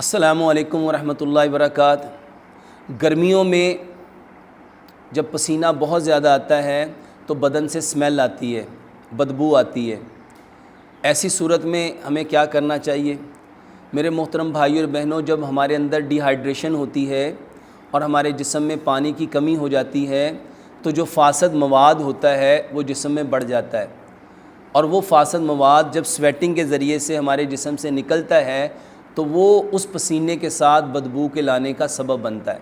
السلام علیکم ورحمۃ اللہ وبرکاتہ۔ گرمیوں میں جب پسینہ بہت زیادہ آتا ہے تو بدن سے اسمیل آتی ہے، بدبو آتی ہے۔ ایسی صورت میں ہمیں کیا کرنا چاہیے؟ میرے محترم بھائی اور بہنوں، جب ہمارے اندر ڈی ہائیڈریشن ہوتی ہے اور ہمارے جسم میں پانی کی کمی ہو جاتی ہے تو جو فاسد مواد ہوتا ہے وہ جسم میں بڑھ جاتا ہے، اور وہ فاسد مواد جب سویٹنگ کے ذریعے سے ہمارے جسم سے نکلتا ہے تو وہ اس پسینے کے ساتھ بدبو کے لانے کا سبب بنتا ہے۔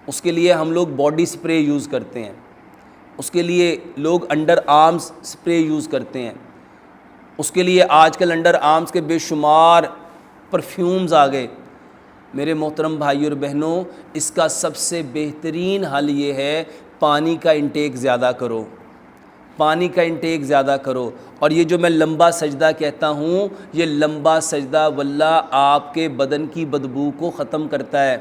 اس کے لیے ہم لوگ باڈی سپرے یوز کرتے ہیں، اس کے لیے لوگ انڈر آرمز سپرے یوز کرتے ہیں، اس کے لیے آج کل انڈر آرمز کے بے شمار پرفیومز آ گئے۔ میرے محترم بھائی اور بہنوں، اس کا سب سے بہترین حل یہ ہے پانی کا انٹیک زیادہ کرو، پانی کا انٹیک زیادہ کرو۔ اور یہ جو میں لمبا سجدہ کہتا ہوں، یہ لمبا سجدہ واللہ آپ کے بدن کی بدبو کو ختم کرتا ہے۔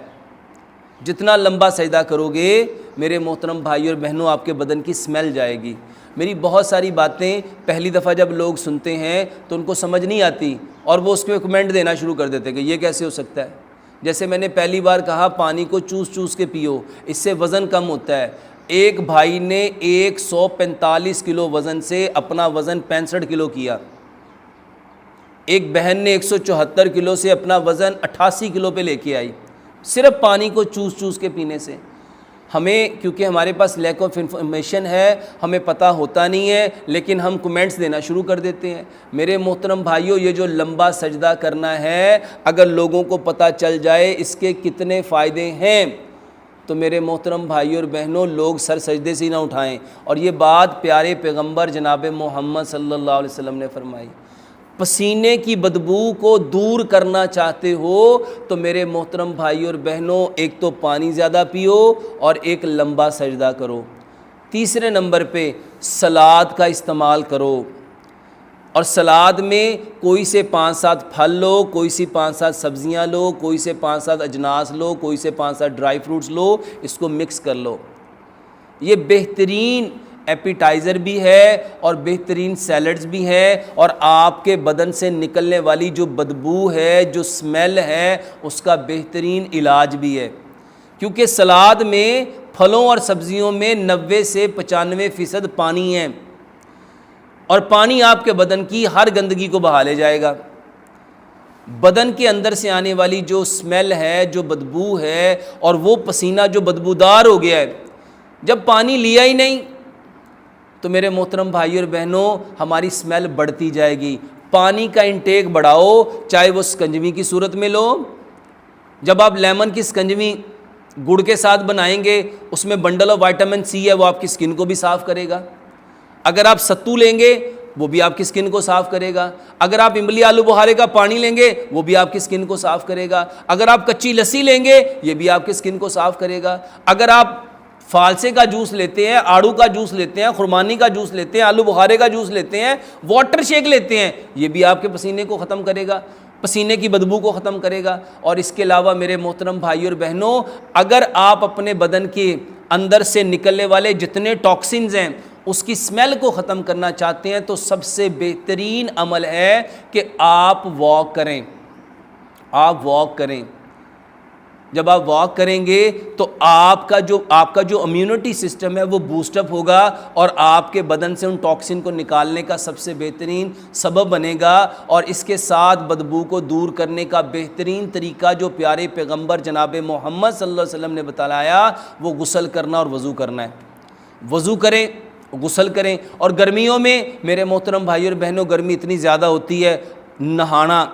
جتنا لمبا سجدہ کرو گے میرے محترم بھائی اور بہنوں، آپ کے بدن کی سمیل جائے گی۔ میری بہت ساری باتیں پہلی دفعہ جب لوگ سنتے ہیں تو ان کو سمجھ نہیں آتی اور وہ اس پہ کمنٹ دینا شروع کر دیتے کہ یہ کیسے ہو سکتا ہے۔ جیسے میں نے پہلی بار کہا، پانی کو چوس چوس کے پیو، اس سے وزن کم ہوتا ہے۔ ایک بھائی نے 145 کلو وزن سے اپنا وزن 65 کلو کیا، ایک بہن نے 174 کلو سے اپنا وزن 88 کلو پہ لے کے آئی، صرف پانی کو چوس چوس کے پینے سے۔ ہمیں کیونکہ ہمارے پاس لیک آف انفارمیشن ہے، ہمیں پتہ ہوتا نہیں ہے، لیکن ہم کمنٹس دینا شروع کر دیتے ہیں۔ میرے محترم بھائیوں، یہ جو لمبا سجدہ کرنا ہے، اگر لوگوں کو پتہ چل جائے اس کے کتنے فائدے ہیں تو میرے محترم بھائی اور بہنوں، لوگ سر سجدے سے نہ اٹھائیں۔ اور یہ بات پیارے پیغمبر جناب محمد صلی اللہ علیہ وسلم نے فرمائی۔ پسینے کی بدبو کو دور کرنا چاہتے ہو تو میرے محترم بھائی اور بہنوں، ایک تو پانی زیادہ پیو اور ایک لمبا سجدہ کرو۔ تیسرے نمبر پہ سلاد کا استعمال کرو، اور سلاد میں کوئی سے 5-7 پھل لو، کوئی سی 5-7 سبزیاں لو، کوئی سے 5-7 اجناس لو، کوئی سے 5-7 ڈرائی فروٹس لو، اس کو مکس کر لو۔ یہ بہترین ایپیٹائزر بھی ہے اور بہترین سیلڈز بھی ہے، اور آپ کے بدن سے نکلنے والی جو بدبو ہے، جو سمیل ہے، اس کا بہترین علاج بھی ہے۔ کیونکہ سلاد میں، پھلوں اور سبزیوں میں 90 سے 95% پانی ہے، اور پانی آپ کے بدن کی ہر گندگی کو بہا لے جائے گا۔ بدن کے اندر سے آنے والی جو سمیل ہے، جو بدبو ہے، اور وہ پسینہ جو بدبودار ہو گیا ہے، جب پانی لیا ہی نہیں تو میرے محترم بھائی اور بہنوں، ہماری سمیل بڑھتی جائے گی۔ پانی کا انٹیک بڑھاؤ، چاہے وہ سکنجوی کی صورت میں لو۔ جب آپ لیمن کی سکنجوی گڑ کے ساتھ بنائیں گے، اس میں بنڈل آف وائٹامن سی ہے، وہ آپ کی سکن کو بھی صاف کرے گا۔ اگر آپ ستو لیں گے، وہ بھی آپ کی سکن کو صاف کرے گا۔ اگر آپ املی آلو بخارے کا پانی لیں گے، وہ بھی آپ کی سکن کو صاف کرے گا۔ اگر آپ کچی لسی لیں گے، یہ بھی آپ کی سکن کو صاف کرے گا۔ اگر آپ فالسے کا جوس لیتے ہیں، آڑو کا جوس لیتے ہیں، خرمانی کا جوس لیتے ہیں، آلو بخارے کا جوس لیتے ہیں، واٹر شیک لیتے ہیں، یہ بھی آپ کے پسینے کو ختم کرے گا، پسینے کی بدبو کو ختم کرے گا۔ اور اس کے علاوہ میرے محترم بھائی اور بہنوں، اگر آپ اپنے بدن کے اندر سے نکلنے والے جتنے ٹاکسنز ہیں، اس کی سمیل کو ختم کرنا چاہتے ہیں تو سب سے بہترین عمل ہے کہ آپ واک کریں۔ آپ واک کریں۔ جب آپ واک کریں گے تو آپ کا جو امیونٹی سسٹم ہے وہ بوسٹ اپ ہوگا، اور آپ کے بدن سے ان ٹاکسن کو نکالنے کا سب سے بہترین سبب بنے گا۔ اور اس کے ساتھ بدبو کو دور کرنے کا بہترین طریقہ جو پیارے پیغمبر جناب محمد صلی اللہ علیہ وسلم نے بتلایا، وہ غسل کرنا اور وضو کرنا ہے۔ وضو کریں، غسل کریں۔ اور گرمیوں میں میرے محترم بھائی اور بہنوں، گرمی اتنی زیادہ ہوتی ہے، نہانا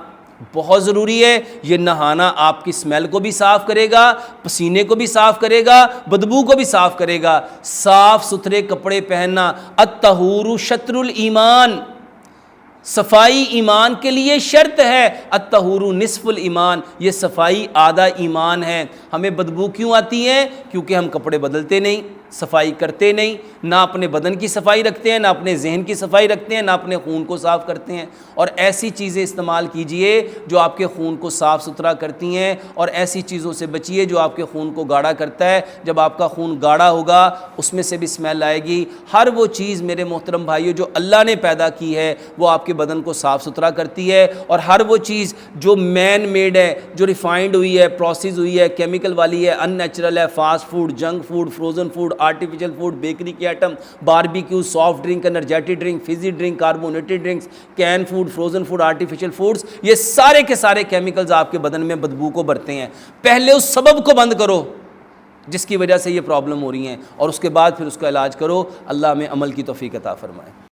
بہت ضروری ہے۔ یہ نہانا آپ کی سمیل کو بھی صاف کرے گا، پسینے کو بھی صاف کرے گا، بدبو کو بھی صاف کرے گا۔ صاف ستھرے کپڑے پہننا، الطہور شطر الایمان، صفائی ایمان کے لیے شرط ہے۔ الطہور نصف الایمان، یہ صفائی آدھا ایمان ہے۔ ہمیں بدبو کیوں آتی ہے؟ کیونکہ ہم کپڑے بدلتے نہیں۔ صفائی کرتے نہیں، نہ اپنے بدن کی صفائی رکھتے ہیں، نہ اپنے ذہن کی صفائی رکھتے ہیں، نہ اپنے خون کو صاف کرتے ہیں۔ اور ایسی چیزیں استعمال کیجئے جو آپ کے خون کو صاف ستھرا کرتی ہیں، اور ایسی چیزوں سے بچیے جو آپ کے خون کو گاڑھا کرتا ہے۔ جب آپ کا خون گاڑھا ہوگا اس میں سے بھی اسمیل آئے گی۔ ہر وہ چیز میرے محترم بھائیو جو اللہ نے پیدا کی ہے وہ آپ کے بدن کو صاف ستھرا کرتی ہے، اور ہر وہ چیز جو مین میڈ ہے، جو ریفائنڈ ہوئی ہے، پروسیس ہوئی ہے، کیمیکل والی ہے، ان نیچرل ہے، fast food, junk food, frozen food, artificial food, bakery کے item, barbecue, soft drink, energetic drink, fizzy drink, carbonated drinks, can food, frozen food, artificial foods, یہ سارے کے سارے کیمیکلز آپ کے بدن میں بدبو کو بھرتے ہیں۔ پہلے اس سبب کو بند کرو جس کی وجہ سے یہ پرابلم ہو رہی ہیں، اور اس کے بعد پھر اس کا علاج کرو۔ اللہ ہمیں عمل کی توفیق عطا فرمائے۔